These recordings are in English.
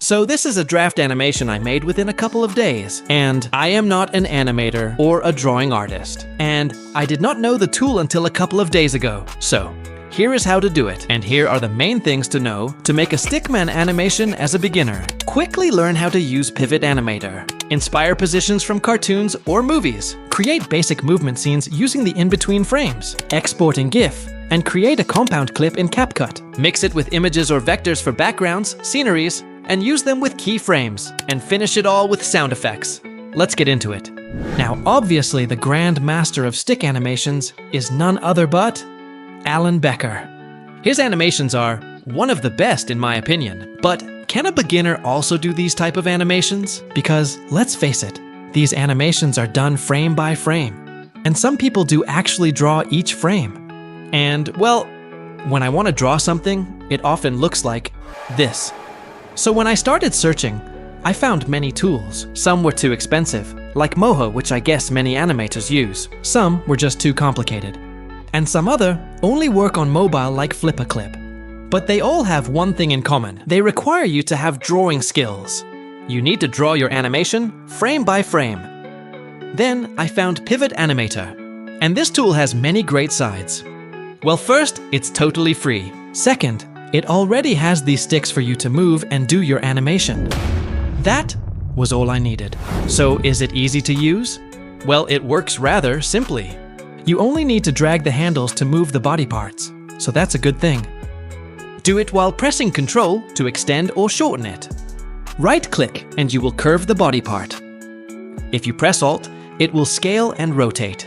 So this is a draft animation I made within a couple of days, and I am not an animator or a drawing artist, and I did not know the tool until a couple of days ago. So here is how to do it, and here are the main things to know to make a stickman animation as a beginner. Quickly learn how to use Pivot Animator. Inspire positions from cartoons or movies. Create basic movement scenes using the in-between frames. Export in GIF, and create a compound clip in Capcut. Mix it with images or vectors for backgrounds, sceneries, and use them with keyframes. And finish it all with sound effects. Let's get into it. Now, obviously, the grand master of stick animations is none other but Alan Becker. His animations are one of the best in my opinion, but can a beginner also do these type of animations? Because let's face it, these animations are done frame by frame, and some people do actually draw each frame. And well, when I want to draw something, it often looks like this. So when I started searching, I found many tools. Some were too expensive, like Moho, which I guess many animators use. Some were just too complicated. And some other only work on mobile like Flip-a-Clip. But they all have one thing in common. They require you to have drawing skills. You need to draw your animation frame by frame. Then I found Pivot Animator. And this tool has many great sides. Well, first, it's totally free. Second, it already has these sticks for you to move and do your animation. That was all I needed. So is it easy to use? Well, it works rather simply. You only need to drag the handles to move the body parts, so that's a good thing. Do it while pressing Ctrl to extend or shorten it. Right-click and you will curve the body part. If you press Alt, it will scale and rotate.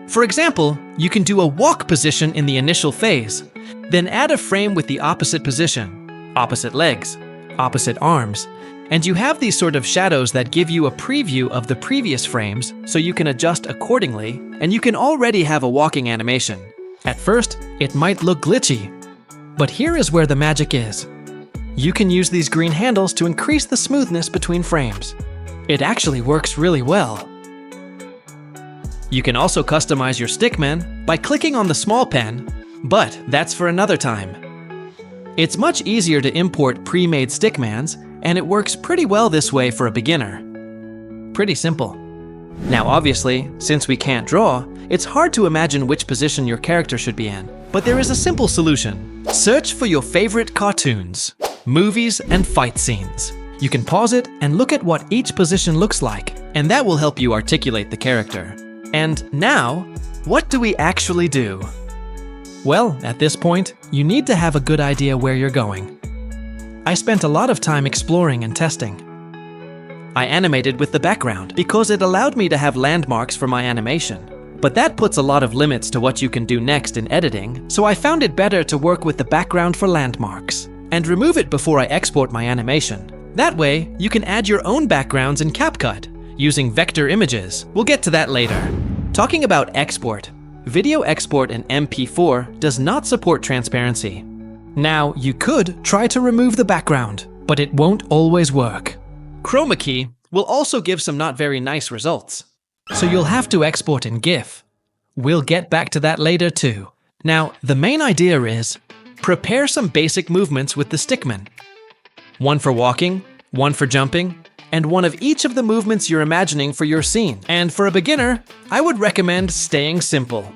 For example, you can do a walk position in the initial phase, then add a frame with the opposite position, opposite legs, opposite arms, and you have these sort of shadows that give you a preview of the previous frames so you can adjust accordingly, and you can already have a walking animation. At first, it might look glitchy, but here is where the magic is. You can use these green handles to increase the smoothness between frames. It actually works really well. You can also customize your stickman by clicking on the small pen, but that's for another time. It's much easier to import pre-made stickmans, and it works pretty well this way for a beginner. Pretty simple. Now obviously, since we can't draw, it's hard to imagine which position your character should be in. But there is a simple solution. Search for your favorite cartoons, movies, and fight scenes. You can pause it and look at what each position looks like, and that will help you articulate the character. And now, what do we actually do? Well, at this point, you need to have a good idea where you're going. I spent a lot of time exploring and testing. I animated with the background because it allowed me to have landmarks for my animation. But that puts a lot of limits to what you can do next in editing, so I found it better to work with the background for landmarks and remove it before I export my animation. That way, you can add your own backgrounds in Capcut using vector images. We'll get to that later. Talking about export, video export in MP4 does not support transparency. Now, you could try to remove the background, but it won't always work. Chroma key will also give some not very nice results. So you'll have to export in GIF. We'll get back to that later too. Now, the main idea is, prepare some basic movements with the stickman. One for walking, one for jumping, and one of each of the movements you're imagining for your scene. And for a beginner, I would recommend staying simple.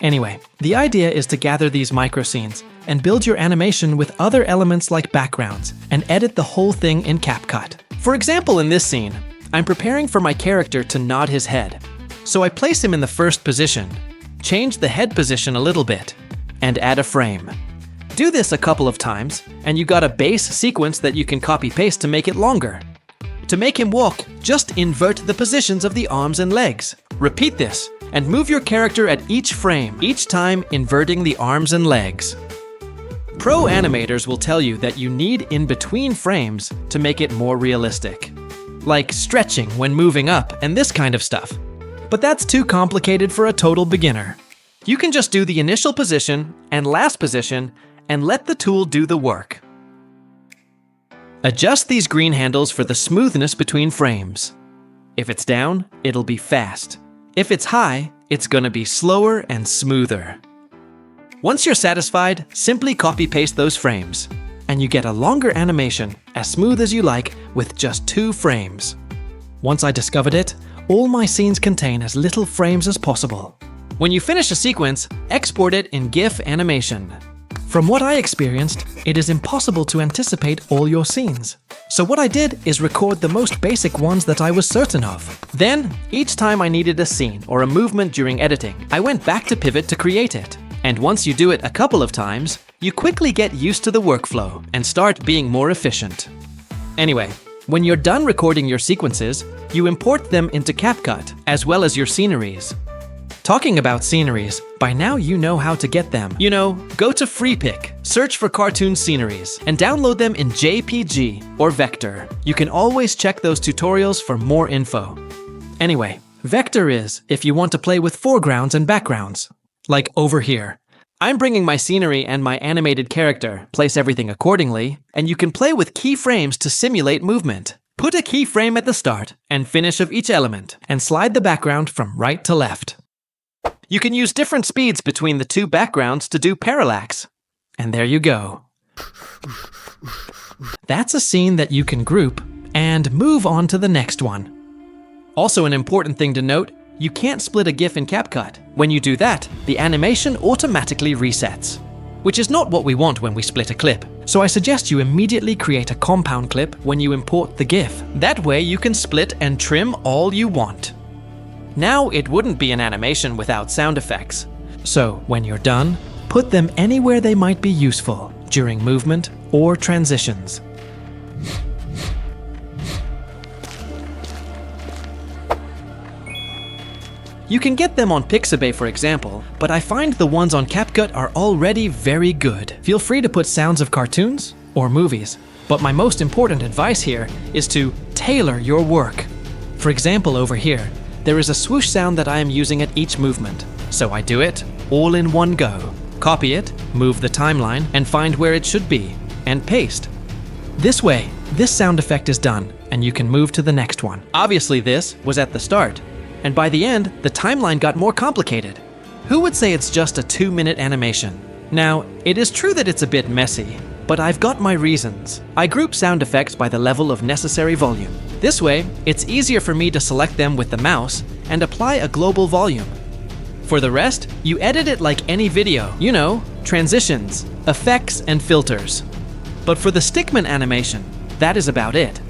Anyway, the idea is to gather these micro scenes and build your animation with other elements like backgrounds and edit the whole thing in Capcut. For example, in this scene, I'm preparing for my character to nod his head. So I place him in the first position, change the head position a little bit, and add a frame. Do this a couple of times, and you got a base sequence that you can copy-paste to make it longer. To make him walk, just invert the positions of the arms and legs. Repeat this, and move your character at each frame, each time inverting the arms and legs. Pro animators will tell you that you need in-between frames to make it more realistic, like stretching when moving up and this kind of stuff. But that's too complicated for a total beginner. You can just do the initial position and last position and let the tool do the work. Adjust these green handles for the smoothness between frames. If it's down, it'll be fast. If it's high, it's gonna be slower and smoother. Once you're satisfied, simply copy-paste those frames. and you get a longer animation, as smooth as you like, with just 2 frames. Once I discovered it, all my scenes contain as little frames as possible. When you finish a sequence, export it in GIF animation. From what I experienced, it is impossible to anticipate all your scenes. So what I did is record the most basic ones that I was certain of. Then, each time I needed a scene or a movement during editing, I went back to Pivot to create it. And once you do it a couple of times, you quickly get used to the workflow and start being more efficient. Anyway, when you're done recording your sequences, you import them into Capcut, as well as your sceneries. Talking about sceneries, by now you know how to get them. Go to FreePic, search for cartoon sceneries, and download them in JPG or Vector. You can always check those tutorials for more info. Anyway, Vector is if you want to play with foregrounds and backgrounds. Like over here. I'm bringing my scenery and my animated character, place everything accordingly, and you can play with keyframes to simulate movement. Put a keyframe at the start and finish of each element, and slide the background from right to left. You can use different speeds between the 2 backgrounds to do parallax. And there you go. That's a scene that you can group and move on to the next one. Also, an important thing to note, you can't split a GIF in Capcut. When you do that, the animation automatically resets, which is not what we want when we split a clip. So I suggest you immediately create a compound clip when you import the GIF. That way you can split and trim all you want. Now it wouldn't be an animation without sound effects. So when you're done, put them anywhere they might be useful during movement or transitions. You can get them on Pixabay, for example, but I find the ones on Capcut are already very good. Feel free to put sounds of cartoons or movies, but my most important advice here is to tailor your work. For example, over here, there is a swoosh sound that I am using at each movement, so I do it all in one go. Copy it, move the timeline, and find where it should be, and paste. This way, this sound effect is done, and you can move to the next one. Obviously this was at the start, and by the end, the timeline got more complicated. Who would say it's just a 2-minute animation? Now, it is true that it's a bit messy, but I've got my reasons. I group sound effects by the level of necessary volume. This way, it's easier for me to select them with the mouse and apply a global volume. For the rest, you edit it like any video. Transitions, effects, and filters. But for the stickman animation, that is about it.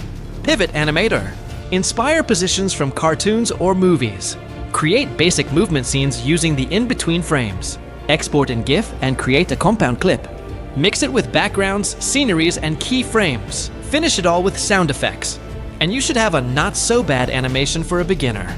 Pivot Animator. Inspire positions from cartoons or movies. Create basic movement scenes using the in-between frames. Export in GIF and create a compound clip. Mix it with backgrounds, sceneries, and keyframes. Finish it all with sound effects. And you should have a not-so-bad animation for a beginner.